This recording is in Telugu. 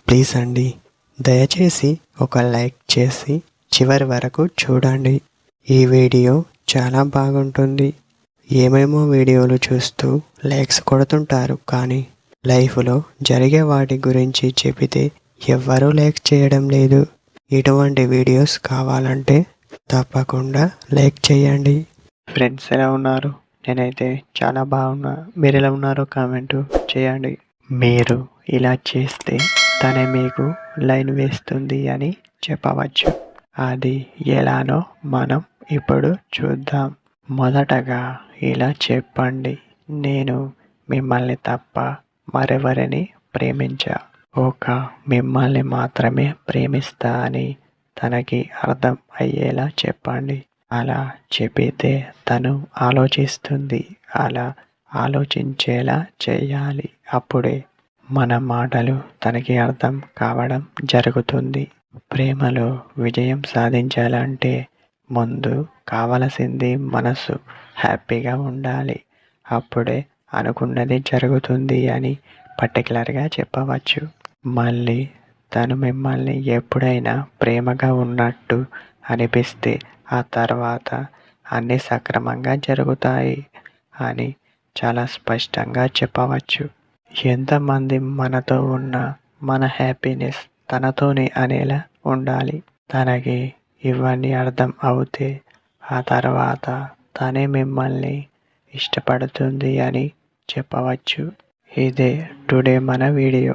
ప్లీజ్ అండి, దయచేసి ఒక లైక్ చేసి చివరి వరకు చూడండి. ఈ వీడియో చాలా బాగుంటుంది. ఏమేమో వీడియోలు చూస్తూ లైక్స్ కొడుతుంటారు, కానీ లైఫ్లో జరిగే వాటి గురించి చెబితే ఎవ్వరూ లైక్ చేయడం లేదు. ఇటువంటి వీడియోస్ కావాలంటే తప్పకుండా లైక్ చేయండి. ఫ్రెండ్స్ ఎలా ఉన్నారు? నేనైతే చాలా బాగున్నా. మీరు ఎలా ఉన్నారో కామెంటు చేయండి. మీరు ఇలా చేస్తే తనే మీకు లైన్ వేస్తుంది అని చెప్పవచ్చు. అది ఎలానో మనం ఇప్పుడు చూద్దాం. మొదటగా ఇలా చెప్పండి: నేను మిమ్మల్ని తప్ప మరెవరిని ప్రేమించా. ఒక మిమ్మల్ని మాత్రమే ప్రేమిస్తా అని తనకి అర్థం అయ్యేలా చెప్పండి. అలా చెప్పితే తను ఆలోచిస్తుంది. అలా ఆలోచించేలా చేయాలి. అప్పుడే మన మాటలు తనకి అర్థం కావడం జరుగుతుంది. ప్రేమలో విజయం సాధించాలంటే ముందు కావలసింది మనసు హ్యాపీగా ఉండాలి. అప్పుడే అనుకున్నది జరుగుతుంది అని పర్టికులర్గా చెప్పవచ్చు. మళ్ళీ తను మిమ్మల్ని ఎప్పుడైనా ప్రేమగా ఉన్నట్టు అనిపిస్తే ఆ తర్వాత అన్నీ సక్రమంగా జరుగుతాయి అని చాలా స్పష్టంగా చెప్పవచ్చు. ఎంతమంది మనతో ఉన్నా మన హ్యాపీనెస్ తనతోనే అనేలా ఉండాలి. తనకి ఇవన్నీ అర్థం అవుతే ఆ తర్వాత తనే మిమ్మల్ని ఇష్టపడుతుంది అని చెప్పవచ్చు. ఇదే టుడే మన వీడియో.